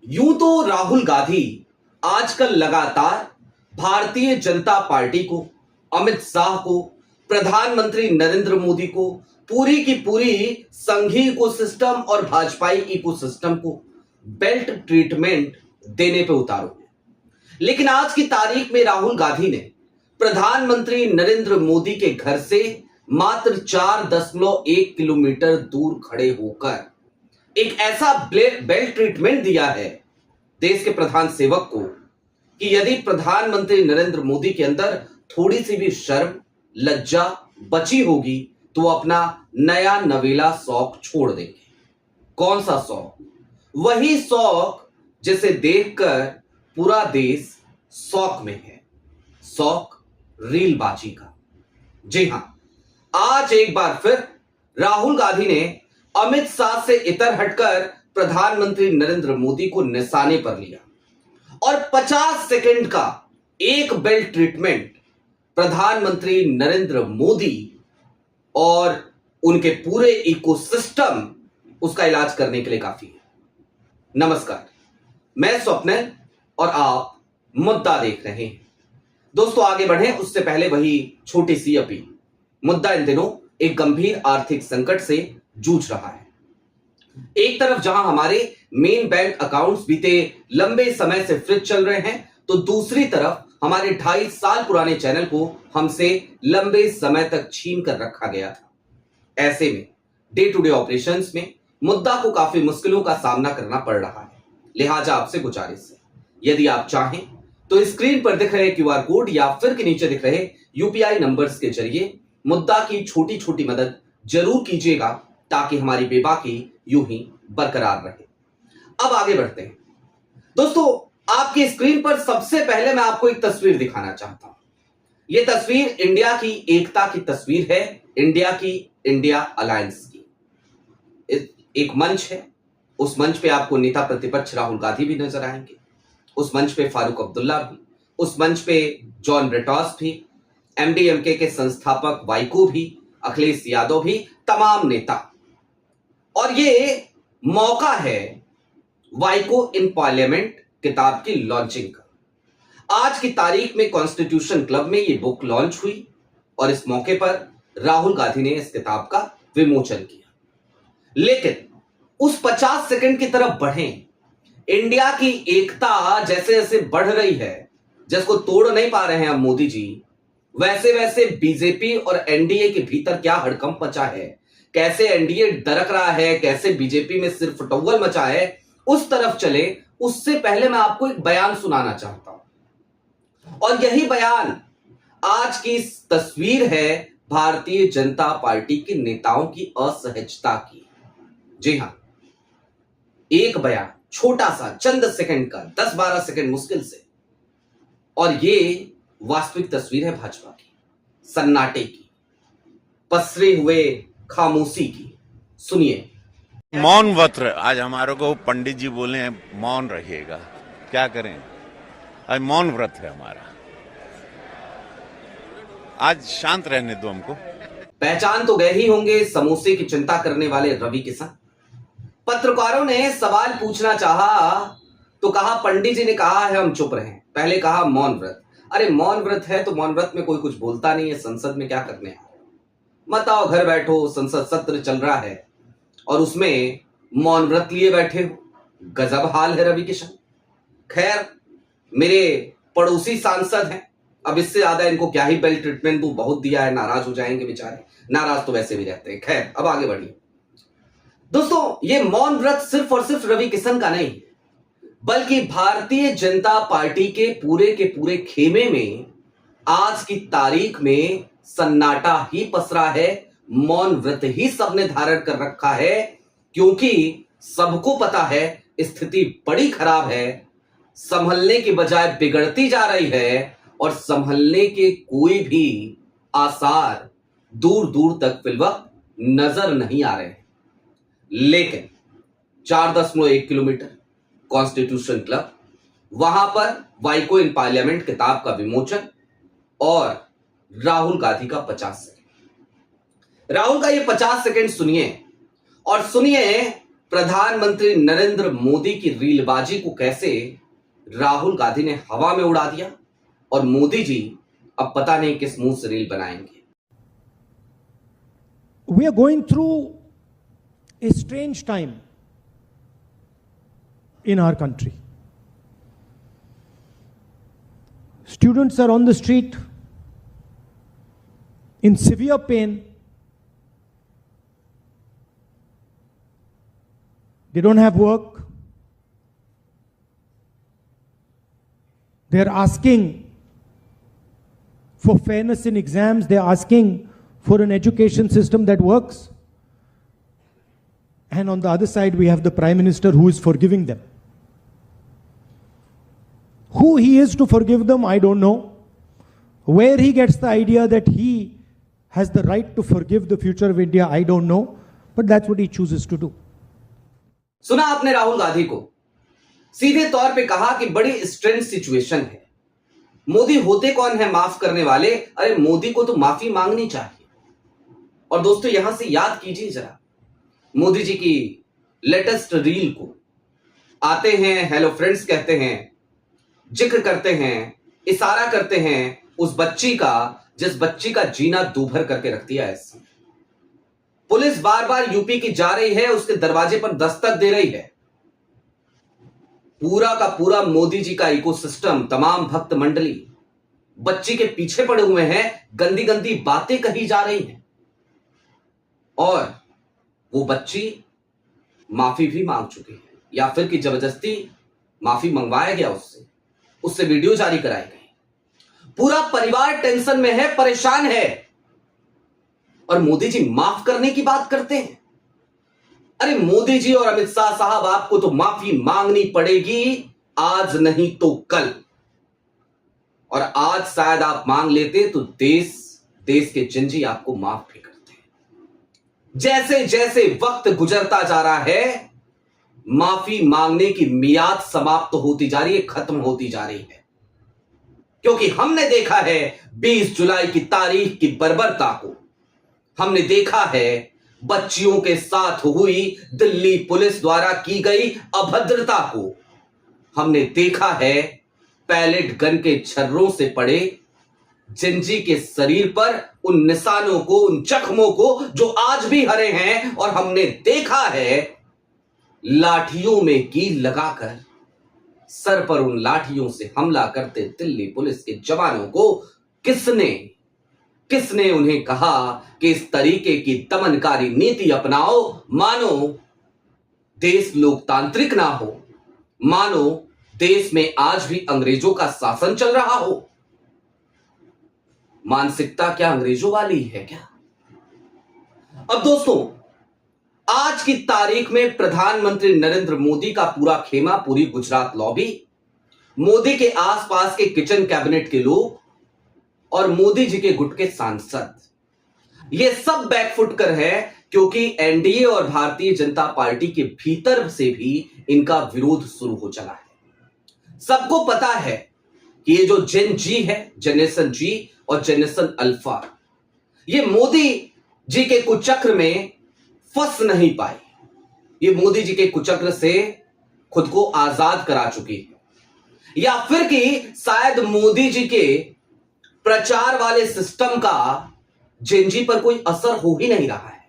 यूं तो राहुल गांधी आजकल लगातार भारतीय जनता पार्टी को, अमित शाह को, प्रधानमंत्री नरेंद्र मोदी को, पूरी की पूरी संघीय इकोसिस्टम और भाजपाई इकोसिस्टम को बेल्ट ट्रीटमेंट देने पे उतारो। लेकिन आज की तारीख में राहुल गांधी ने प्रधानमंत्री नरेंद्र मोदी के घर से मात्र 4.1 किलोमीटर दूर खड़े होकर एक ऐसा बेल्ट ट्रीटमेंट दिया है देश के प्रधान सेवक को कि यदि प्रधानमंत्री नरेंद्र मोदी के अंदर थोड़ी सी भी शर्म, लज्जा बची होगी तो वो अपना नया नवेला शौक छोड़ देंगे। कौन सा शौक? वही शौक जिसे देखकर पूरा देश शौक में है, शौक रीलबाजी का। जी हां, आज एक बार फिर राहुल गांधी ने अमित शाह से इतर हटकर प्रधानमंत्री नरेंद्र मोदी को निशाने पर लिया और 50 सेकंड का एक बेल्ट ट्रीटमेंट प्रधानमंत्री नरेंद्र मोदी और उनके पूरे इकोसिस्टम उसका इलाज करने के लिए काफी है। नमस्कार, मैं स्वप्निल और आप मुद्दा देख रहे हैं। दोस्तों, आगे बढ़ें उससे पहले वही छोटी सी अपील। मुद्दा इन दिनों एक गंभीर आर्थिक संकट से जूझ रहा है। एक तरफ जहां हमारे मेन बैंक अकाउंट्स बीते लंबे समय से फ्रीज चल रहे हैं, तो दूसरी तरफ हमारे 2.5 साल पुराने चैनल को हमसे लंबे समय तक छीन कर रखा गया था। ऐसे में डे टू डे ऑपरेशंस में मुद्दा को काफी मुश्किलों का सामना करना पड़ रहा है। लिहाजा आपसे गुजारिश है, यदि आप चाहें तो स्क्रीन पर दिख रहे क्यूआर कोड या फिर के नीचे दिख रहे यूपीआई नंबर्स के जरिए मुद्दा की छोटी छोटी मदद जरूर कीजिएगा ताकि हमारी बेबाकी यूं ही बरकरार रहे। अब आगे बढ़ते हैं। दोस्तों, आपकी स्क्रीन पर सबसे पहले मैं आपको एक तस्वीर दिखाना चाहता हूं। यह तस्वीर इंडिया की एकता की तस्वीर है, इंडिया अलायंस की। एक मंच है, उस मंच पे आपको नेता प्रतिपक्ष राहुल गांधी भी नजर आएंगे, उस मंच पे फारूक अब्दुल्ला भी, उस मंच पे जॉन ब्रिटॉस भी, एमडीएमके के संस्थापक वाइको भी, अखिलेश यादव भी, तमाम नेता। और ये मौका है वाइको इन पार्लियामेंट किताब की लॉन्चिंग का। आज की तारीख में कॉन्स्टिट्यूशन क्लब में ये बुक लॉन्च हुई और इस मौके पर राहुल गांधी ने इस किताब का विमोचन किया। लेकिन उस 50 सेकंड की तरफ बढ़ें। इंडिया की एकता जैसे जैसे बढ़ रही है, जिसको तोड़ नहीं पा रहे हैं अब मोदी जी, वैसे वैसे बीजेपी और एनडीए के भीतर क्या हड़कंप मचा है, कैसे एनडीए दरक रहा है, कैसे बीजेपी में सिर्फ फटोवल मचा है, उस तरफ चले उससे पहले मैं आपको एक बयान सुनाना चाहता हूं। और यही बयान आज की तस्वीर है भारतीय जनता पार्टी के नेताओं की असहजता की। जी हां, एक बयान छोटा सा, चंद सेकंड का, 10-12 सेकंड मुश्किल से, और ये वास्तविक तस्वीर है भाजपा की, सन्नाटे की, पसरे हुए खामोशी की। सुनिए। मौन व्रत आज हमारे को पंडित जी बोले हैं मौन रहिएगा, क्या करें, आज मौन व्रत है हमारा, आज शांत रहने दो हमको। पहचान तो गए ही होंगे समोसे की चिंता करने वाले रवि किशन। पत्रकारों ने सवाल पूछना चाहा तो कहा पंडित जी ने कहा है हम चुप रहें, पहले कहा मौन व्रत। अरे मौन व्रत है तो मौन व्रत में कोई कुछ बोलता नहीं है, संसद में क्या करने हैं? मत आओ, घर बैठो, संसद सत्र चल रहा है और उसमें मौन व्रत लिए बैठे हो। गजब हाल है रवि किशन। खैर, मेरे पड़ोसी सांसद हैं, अब इससे ज्यादा इनको क्या ही बेल्ट ट्रीटमेंट दूं, बहुत दिया है, नाराज हो जाएंगे बेचारे, नाराज तो वैसे भी रहते हैं। खैर, अब आगे बढ़िए। दोस्तों, ये मौन व्रत सिर्फ और सिर्फ रवि किशन का नहीं, बल्कि भारतीय जनता पार्टी के पूरे खेमे में आज की तारीख में सन्नाटा ही पसरा है, मौन व्रत ही सबने धारण कर रखा है, क्योंकि सबको पता है स्थिति बड़ी खराब है, संभलने की बजाय बिगड़ती जा रही है और संभलने के कोई भी आसार दूर दूर तक फिलवक्त नजर नहीं आ रहे हैं। लेकिन 4.1 किलोमीटर कॉन्स्टिट्यूशन क्लब, वहां पर वाइको इन पार्लियामेंट किताब का विमोचन और राहुल गांधी का 50 सेकंड। राहुल का ये 50 सेकंड सुनिए और सुनिए प्रधानमंत्री नरेंद्र मोदी की रीलबाजी को कैसे राहुल गांधी ने हवा में उड़ा दिया और मोदी जी अब पता नहीं किस मुंह से रील बनाएंगे। We are going through a strange time in our country. Students are on the street in severe pain. They don't have work. They are asking for fairness in exams. They are asking for an education system that works. And on the other side, we have the Prime Minister who is forgiving them. Who he is to forgive them, I don't know. Where he gets the idea that he has the right to forgive the future of India, I don't know. But that's what he chooses to do. सुना आपने राहुल गांधी को सीधे तौर पे कहा कि बड़ी strange situation है। मोदी होते कौन है माफ करने वाले? अरे मोदी को तो माफी मांगनी चाहिए। और दोस्तों यहां से याद कीजिए जरा मोदी जी की लेटेस्ट रील को। आते हैं, हेलो फ्रेंड्स कहते हैं, जिक्र करते हैं, इशारा करते हैं उस बच्ची का जिस बच्ची का जीना दूभर करके रख दिया है। पुलिस बार बार यूपी की जा रही है, उसके दरवाजे पर दस्तक दे रही है। पूरा का पूरा मोदी जी का इकोसिस्टम, तमाम भक्त मंडली बच्ची के पीछे पड़े हुए हैं, गंदी गंदी बातें कही जा रही हैं और वो बच्ची माफी भी मांग चुकी है या फिर कि जबरदस्ती माफी मंगवाया गया उससे वीडियो जारी कराई गई। पूरा परिवार टेंशन में है, परेशान है और मोदी जी माफ करने की बात करते हैं। अरे मोदी जी और अमित शाह साहब, आपको तो माफी मांगनी पड़ेगी, आज नहीं तो कल। और आज शायद आप मांग लेते तो देश के जिंजी आपको माफ भी करते हैं। जैसे जैसे वक्त गुजरता जा रहा है, माफी मांगने की मियाद समाप्त होती जा रही है, खत्म होती जा रही है। क्योंकि हमने देखा है 20 जुलाई की तारीख की बर्बरता को, हमने देखा है बच्चियों के साथ हुई दिल्ली पुलिस द्वारा की गई अभद्रता को, हमने देखा है पैलेट गन के छर्रों से पड़े जिंजी के शरीर पर उन निशानों को, उन जख्मों को जो आज भी हरे हैं, और हमने देखा है लाठियों में कील लगाकर सर पर उन लाठियों से हमला करते दिल्ली पुलिस के जवानों को किसने उन्हें कहा कि इस तरीके की दमनकारी नीति अपनाओ, मानो देश लोकतांत्रिक ना हो, मानो देश में आज भी अंग्रेजों का शासन चल रहा हो। मानसिकता क्या अंग्रेजों वाली है क्या? अब दोस्तों, आज की तारीख में प्रधानमंत्री नरेंद्र मोदी का पूरा खेमा, पूरी गुजरात लॉबी, मोदी के आसपास के किचन कैबिनेट के लोग और मोदी जी के गुट के सांसद, ये सब बैकफुट कर है क्योंकि एनडीए और भारतीय जनता पार्टी के भीतर से भी इनका विरोध शुरू हो चला है। सबको पता है कि ये जो जेन जी है, जनरेशन जी और जनरेशन अल्फा, ये मोदी जी के कुचक्र में फंस नहीं पाई। ये मोदी जी के कुचक्र से खुद को आजाद करा चुकी है, या फिर कि शायद मोदी जी के प्रचार वाले सिस्टम का जेनजी पर कोई असर हो ही नहीं रहा है,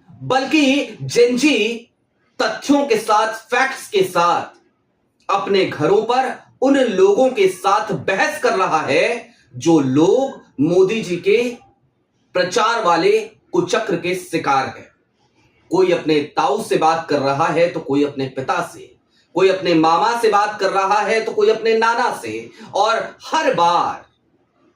बल्कि जेनजी तथ्यों के साथ, फैक्ट्स के साथ अपने घरों पर उन लोगों के साथ बहस कर रहा है जो लोग मोदी जी के प्रचार वाले कुचक्र के शिकार है। कोई अपने ताऊ से बात कर रहा है तो कोई अपने पिता से, कोई अपने मामा से बात कर रहा है तो कोई अपने नाना से, और हर बार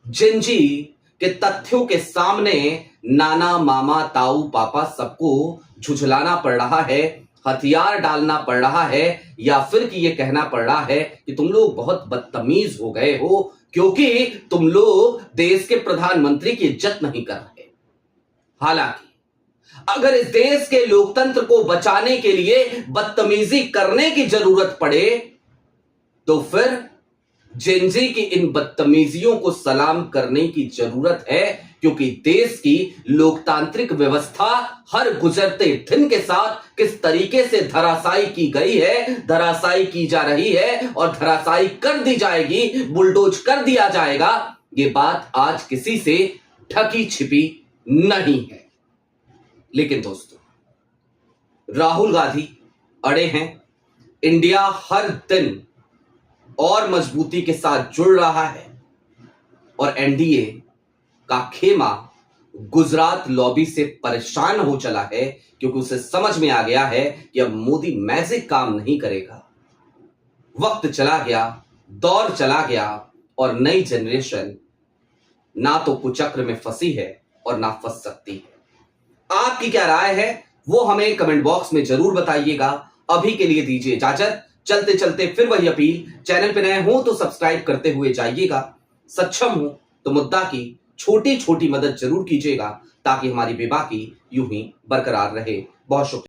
जिंजी के तथ्यों के सामने नाना, मामा, ताऊ, पापा सबको झुझलाना पड़ रहा है, हथियार डालना पड़ रहा है, या फिर कि यह कहना पड़ रहा है कि तुम लोग बहुत बदतमीज हो गए हो क्योंकि तुम लोग देश के प्रधानमंत्री की इज्जत नहीं कर रहे। हालांकि अगर इस देश के लोकतंत्र को बचाने के लिए बदतमीजी करने की जरूरत पड़े तो फिर जेनजी की इन बदतमीजियों को सलाम करने की जरूरत है, क्योंकि देश की लोकतांत्रिक व्यवस्था हर गुजरते दिन के साथ किस तरीके से धराशायी की गई है, धराशायी की जा रही है और धराशायी कर दी जाएगी, बुलडोज कर दिया जाएगा, ये बात आज किसी से ढकी छिपी नहीं है। लेकिन दोस्तों, राहुल गांधी अड़े हैं। इंडिया हर दिन और मजबूती के साथ जुड़ रहा है और एनडीए का खेमा गुजरात लॉबी से परेशान हो चला है, क्योंकि उसे समझ में आ गया है कि अब मोदी मैजिक काम नहीं करेगा। वक्त चला गया, दौर चला गया और नई जनरेशन ना तो कुचक्र में फंसी है और ना फंस सकती है। आपकी क्या राय है वो हमें कमेंट बॉक्स में जरूर बताइएगा। अभी के लिए दीजिए इजाजत। चलते चलते फिर वही अपील, चैनल पे नए हो तो सब्सक्राइब करते हुए जाइएगा। सक्षम हो तो मुद्दा की छोटी छोटी मदद जरूर कीजिएगा, ताकि हमारी बेबाकी यूं ही बरकरार रहे। बहुत शुक्रिया।